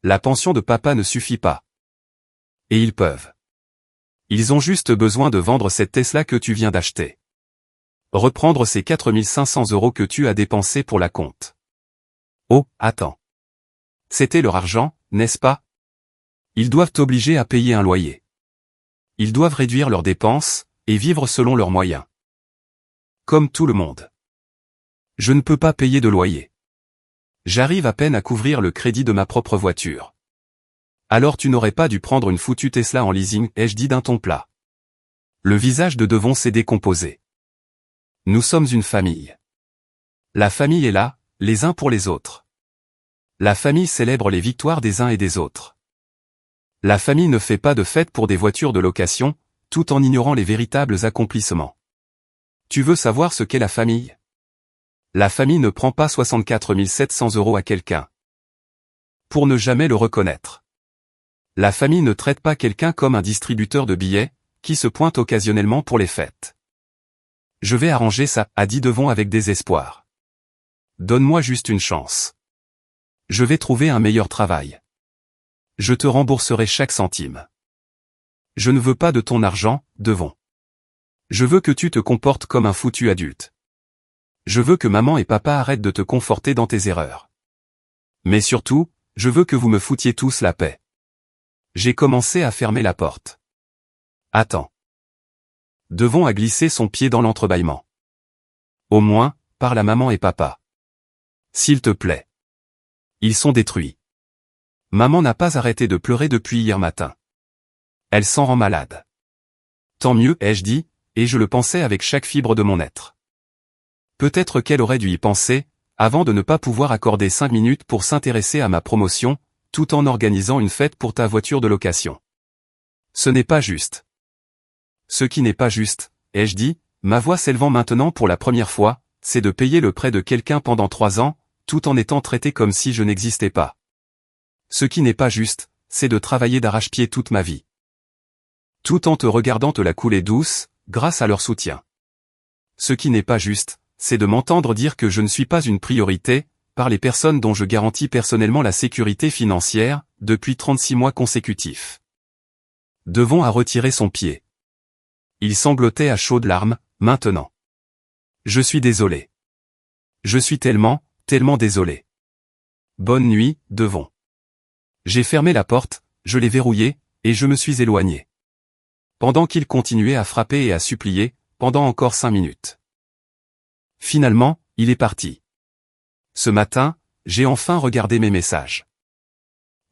La pension de papa ne suffit pas. Et ils peuvent. Ils ont juste besoin de vendre cette Tesla que tu viens d'acheter. Reprendre ces 4 500 € que tu as dépensés pour la compte. Oh, attends. C'était leur argent, n'est-ce pas? Ils doivent t'obliger à payer un loyer. Ils doivent réduire leurs dépenses, et vivre selon leurs moyens. Comme tout le monde. Je ne peux pas payer de loyer. J'arrive à peine à couvrir le crédit de ma propre voiture. Alors tu n'aurais pas dû prendre une foutue Tesla en leasing, ai-je dit d'un ton plat. Le visage de Devon s'est décomposé. Nous sommes une famille. La famille est là, les uns pour les autres. La famille célèbre les victoires des uns et des autres. La famille ne fait pas de fête pour des voitures de location, tout en ignorant les véritables accomplissements. Tu veux savoir ce qu'est la famille? La famille ne prend pas 64 700 € à quelqu'un. Pour ne jamais le reconnaître. La famille ne traite pas quelqu'un comme un distributeur de billets, qui se pointe occasionnellement pour les fêtes. Je vais arranger ça, a dit Devon avec désespoir. Donne-moi juste une chance. Je vais trouver un meilleur travail. Je te rembourserai chaque centime. Je ne veux pas de ton argent, Devon. Je veux que tu te comportes comme un foutu adulte. Je veux que maman et papa arrêtent de te conforter dans tes erreurs. Mais surtout, je veux que vous me foutiez tous la paix. J'ai commencé à fermer la porte. Attends. Devon a glissé son pied dans l'entrebâillement. Au moins, parle à maman et papa. S'il te plaît. Ils sont détruits. Maman n'a pas arrêté de pleurer depuis hier matin. Elle s'en rend malade. Tant mieux, ai-je dit, et je le pensais avec chaque fibre de mon être. Peut-être qu'elle aurait dû y penser, avant de ne pas pouvoir accorder 5 minutes pour s'intéresser à ma promotion, tout en organisant une fête pour ta voiture de location. Ce n'est pas juste. Ce qui n'est pas juste, ai-je dit, ma voix s'élevant maintenant pour la première fois, c'est de payer le prêt de quelqu'un pendant 3 ans, tout en étant traité comme si je n'existais pas. Ce qui n'est pas juste, c'est de travailler d'arrache-pied toute ma vie. Tout en te regardant te la couler douce, grâce à leur soutien. Ce qui n'est pas juste, c'est de m'entendre dire que je ne suis pas une priorité, par les personnes dont je garantis personnellement la sécurité financière, depuis 36 mois consécutifs. Devon a retiré son pied. Il sanglotait à chaudes larmes, maintenant. Je suis désolé. Je suis tellement désolé. Bonne nuit, Devon. J'ai fermé la porte, je l'ai verrouillée, et je me suis éloigné. Pendant qu'il continuait à frapper et à supplier, pendant encore 5 minutes. Finalement, il est parti. Ce matin, j'ai enfin regardé mes messages.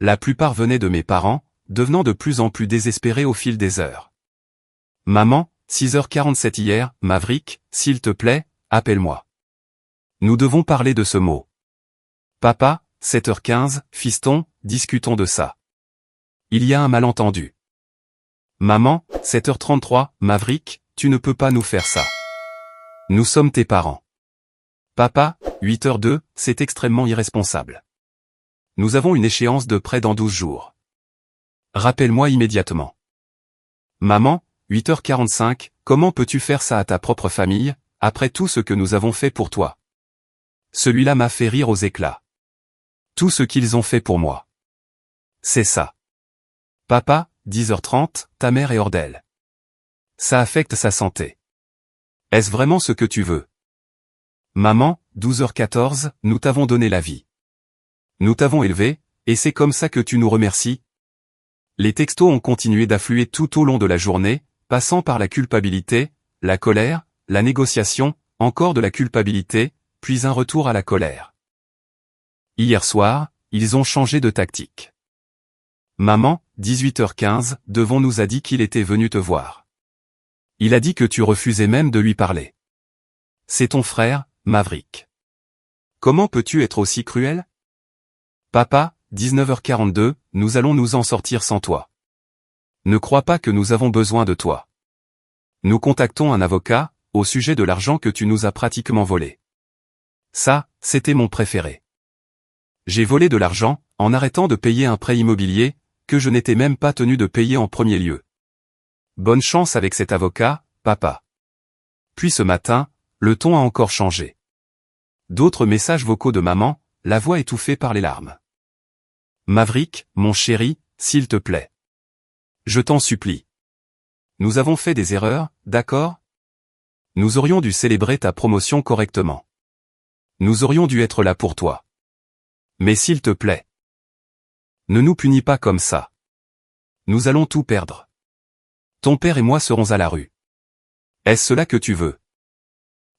La plupart venaient de mes parents, devenant de plus en plus désespérés au fil des heures. Maman, 6h47 hier, Maverick, s'il te plaît, appelle-moi. Nous devons parler de ce mot. Papa, 7h15, fiston, discutons de ça. Il y a un malentendu. Maman, 7h33, Maverick, tu ne peux pas nous faire ça. Nous sommes tes parents. Papa, 8h02, c'est extrêmement irresponsable. Nous avons une échéance de près dans 12 jours. Rappelle-moi immédiatement. Maman, 8h45, comment peux-tu faire ça à ta propre famille, après tout ce que nous avons fait pour toi? Celui-là m'a fait rire aux éclats. Tout ce qu'ils ont fait pour moi. C'est ça. Papa, 10h30, ta mère est hors d'elle. Ça affecte sa santé. Est-ce vraiment ce que tu veux? Maman, 12h14, nous t'avons donné la vie. Nous t'avons élevé, et c'est comme ça que tu nous remercies? Les textos ont continué d'affluer tout au long de la journée, passant par la culpabilité, la colère, la négociation, encore de la culpabilité, puis un retour à la colère. Hier soir, ils ont changé de tactique. Maman, 18h15, Devon nous a dit qu'il était venu te voir. Il a dit que tu refusais même de lui parler. C'est ton frère, Maverick. Comment peux-tu être aussi cruel? Papa, 19h42, nous allons nous en sortir sans toi. Ne crois pas que nous avons besoin de toi. Nous contactons un avocat, au sujet de l'argent que tu nous as pratiquement volé. Ça, c'était mon préféré. J'ai volé de l'argent, en arrêtant de payer un prêt immobilier, que je n'étais même pas tenu de payer en premier lieu. Bonne chance avec cet avocat, papa. Puis ce matin, le ton a encore changé. D'autres messages vocaux de maman, la voix étouffée par les larmes. Maverick, mon chéri, s'il te plaît. Je t'en supplie. Nous avons fait des erreurs, d'accord? Nous aurions dû célébrer ta promotion correctement. Nous aurions dû être là pour toi. Mais s'il te plaît. Ne nous punis pas comme ça. Nous allons tout perdre. Ton père et moi serons à la rue. Est-ce cela que tu veux?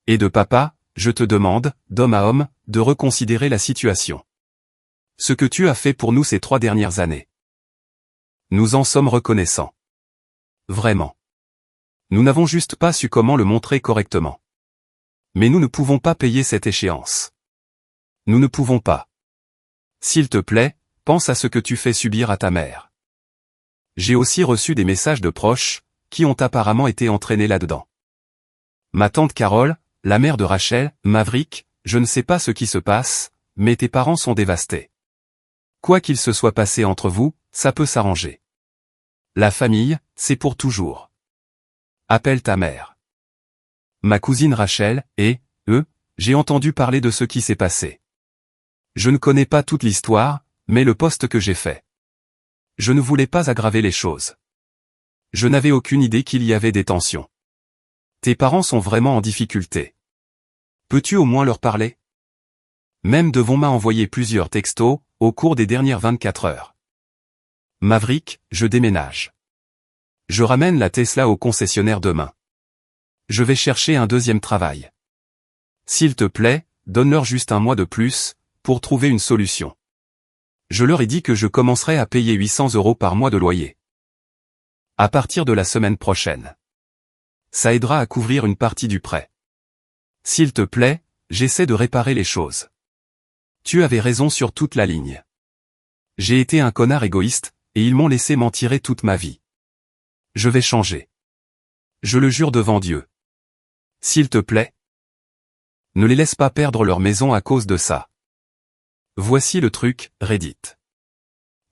Et de papa, je te demande, d'homme à homme, de reconsidérer la situation. Ce que tu as fait pour nous ces 3 dernières années. Nous en sommes reconnaissants. Vraiment. Nous n'avons juste pas su comment le montrer correctement. Mais nous ne pouvons pas payer cette échéance. Nous ne pouvons pas. S'il te plaît, pense à ce que tu fais subir à ta mère. J'ai aussi reçu des messages de proches, qui ont apparemment été entraînés là-dedans. Ma tante Carole, la mère de Rachel, Maverick, je ne sais pas ce qui se passe, mais tes parents sont dévastés. Quoi qu'il se soit passé entre vous, ça peut s'arranger. La famille, c'est pour toujours. Appelle ta mère. Ma cousine Rachel, et, j'ai entendu parler de ce qui s'est passé. Je ne connais pas toute l'histoire, mais le poste que j'ai fait. Je ne voulais pas aggraver les choses. Je n'avais aucune idée qu'il y avait des tensions. Tes parents sont vraiment en difficulté. Peux-tu au moins leur parler? Même Devon m'a envoyé plusieurs textos, au cours des dernières 24 heures. Maverick, je déménage. Je ramène la Tesla au concessionnaire demain. Je vais chercher un deuxième travail. S'il te plaît, donne-leur juste un mois de plus, pour trouver une solution. Je leur ai dit que je commencerai à payer 800 € par mois de loyer. À partir de la semaine prochaine. Ça aidera à couvrir une partie du prêt. S'il te plaît, j'essaie de réparer les choses. Tu avais raison sur toute la ligne. J'ai été un connard égoïste, et ils m'ont laissé m'en tirer toute ma vie. Je vais changer. Je le jure devant Dieu. S'il te plaît. Ne les laisse pas perdre leur maison à cause de ça. Voici le truc, Reddit.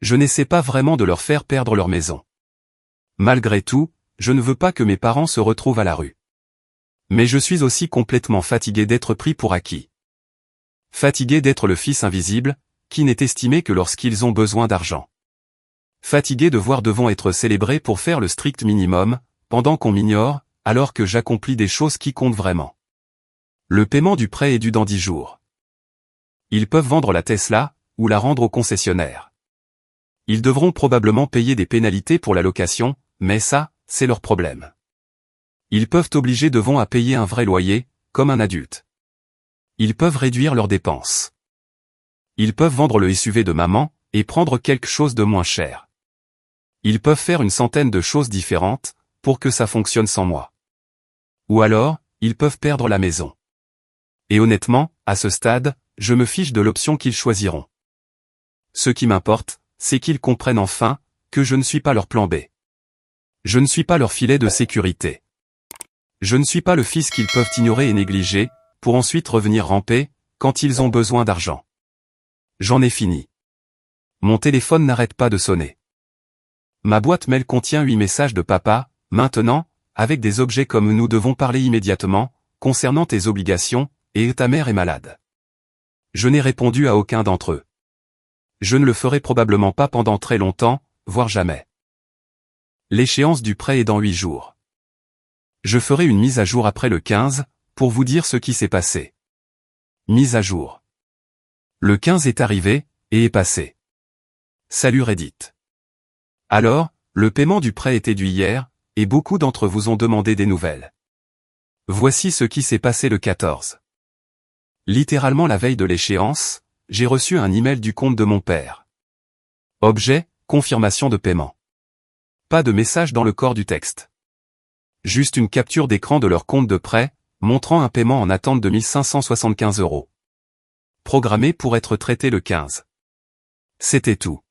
Je n'essaie pas vraiment de leur faire perdre leur maison. Malgré tout, je ne veux pas que mes parents se retrouvent à la rue. Mais je suis aussi complètement fatigué d'être pris pour acquis. Fatigué d'être le fils invisible, qui n'est estimé que lorsqu'ils ont besoin d'argent. Fatigué de voir Devon être célébré pour faire le strict minimum, pendant qu'on m'ignore, alors que j'accomplis des choses qui comptent vraiment. Le paiement du prêt est dû dans 10 jours. Ils peuvent vendre la Tesla, ou la rendre au concessionnaire. Ils devront probablement payer des pénalités pour la location, mais ça, c'est leur problème. Ils peuvent obliger Devon à payer un vrai loyer, comme un adulte. Ils peuvent réduire leurs dépenses. Ils peuvent vendre le SUV de maman, et prendre quelque chose de moins cher. Ils peuvent faire une centaine de choses différentes, pour que ça fonctionne sans moi. Ou alors, ils peuvent perdre la maison. Et honnêtement, à ce stade, je me fiche de l'option qu'ils choisiront. Ce qui m'importe, c'est qu'ils comprennent enfin que je ne suis pas leur plan B. Je ne suis pas leur filet de sécurité. Je ne suis pas le fils qu'ils peuvent ignorer et négliger, pour ensuite revenir ramper, quand ils ont besoin d'argent. J'en ai fini. Mon téléphone n'arrête pas de sonner. Ma boîte mail contient 8 messages de papa, maintenant, avec des objets comme « Nous devons parler immédiatement », concernant tes obligations, et « Ta mère est malade ». Je n'ai répondu à aucun d'entre eux. Je ne le ferai probablement pas pendant très longtemps, voire jamais. L'échéance du prêt est dans 8 jours. Je ferai une mise à jour après le 15, pour vous dire ce qui s'est passé. Mise à jour. Le 15 est arrivé, et est passé. Salut Reddit. Alors, le paiement du prêt était dû hier, et beaucoup d'entre vous ont demandé des nouvelles. Voici ce qui s'est passé le 14. Littéralement la veille de l'échéance, j'ai reçu un email du compte de mon père. Objet, confirmation de paiement. Pas de message dans le corps du texte. Juste une capture d'écran de leur compte de prêt, montrant un paiement en attente de 1575 €. Programmé pour être traité le 15. C'était tout.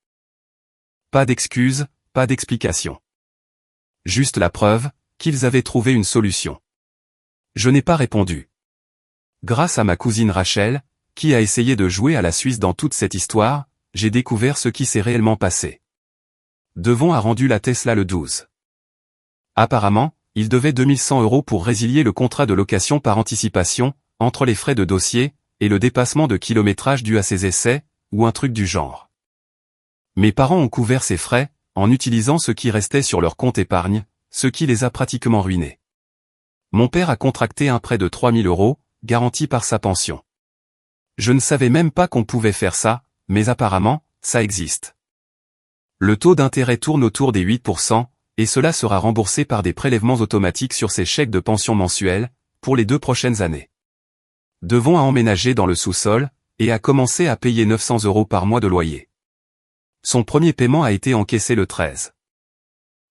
Pas d'excuses, pas d'explication. Juste la preuve qu'ils avaient trouvé une solution. Je n'ai pas répondu. Grâce à ma cousine Rachel, qui a essayé de jouer à la Suisse dans toute cette histoire, j'ai découvert ce qui s'est réellement passé. Devon a rendu la Tesla le 12. Apparemment, il devait 2100 € pour résilier le contrat de location par anticipation, entre les frais de dossier, et le dépassement de kilométrage dû à ses essais, ou un truc du genre. Mes parents ont couvert ces frais, en utilisant ce qui restait sur leur compte épargne, ce qui les a pratiquement ruinés. Mon père a contracté un prêt de 3000 €, garanti par sa pension. Je ne savais même pas qu'on pouvait faire ça, mais apparemment, ça existe. Le taux d'intérêt tourne autour des 8%, et cela sera remboursé par des prélèvements automatiques sur ses chèques de pension mensuels, pour les 2 prochaines années. Devon a emménagé dans le sous-sol, et a commencé à payer 900 € par mois de loyer. Son premier paiement a été encaissé le 13.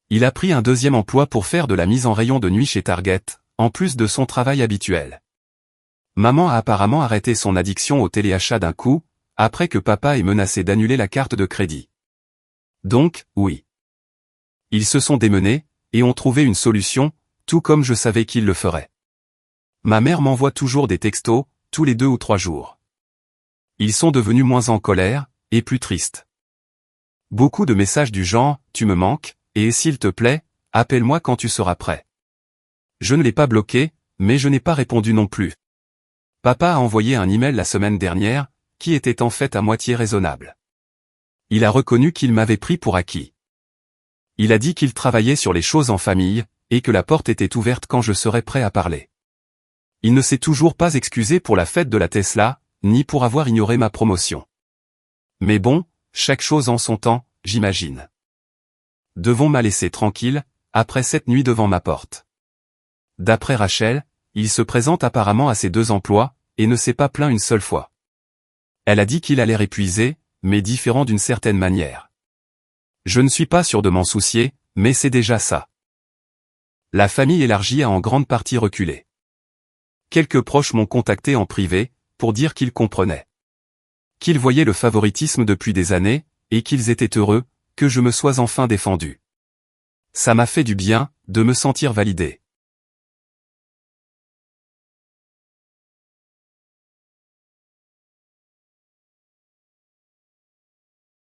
Il a pris un deuxième emploi pour faire de la mise en rayon de nuit chez Target, en plus de son travail habituel. Maman a apparemment arrêté son addiction au téléachat d'un coup, après que papa ait menacé d'annuler la carte de crédit. Donc, oui. Ils se sont démenés, et ont trouvé une solution, tout comme je savais qu'ils le feraient. Ma mère m'envoie toujours des textos, tous les 2 ou 3 jours. Ils sont devenus moins en colère, et plus tristes. Beaucoup de messages du genre « Tu me manques » et « S'il te plaît, appelle-moi quand tu seras prêt ». Je ne l'ai pas bloqué, mais je n'ai pas répondu non plus. Papa a envoyé un email la semaine dernière, qui était en fait à moitié raisonnable. Il a reconnu qu'il m'avait pris pour acquis. Il a dit qu'il travaillait sur les choses en famille, et que la porte était ouverte quand je serais prêt à parler. Il ne s'est toujours pas excusé pour la fête de la Tesla, ni pour avoir ignoré ma promotion. Mais bon, chaque chose en son temps, j'imagine. Devon m'a laissé tranquille, après cette nuit devant ma porte. D'après Rachel, il se présente apparemment à ses 2 emplois, et ne s'est pas plaint une seule fois. Elle a dit qu'il a l'air épuisé, mais différent d'une certaine manière. Je ne suis pas sûr de m'en soucier, mais c'est déjà ça. La famille élargie a en grande partie reculé. Quelques proches m'ont contacté en privé, pour dire qu'ils comprenaient. Qu'ils voyaient le favoritisme depuis des années, et qu'ils étaient heureux, que je me sois enfin défendu. Ça m'a fait du bien, de me sentir validé.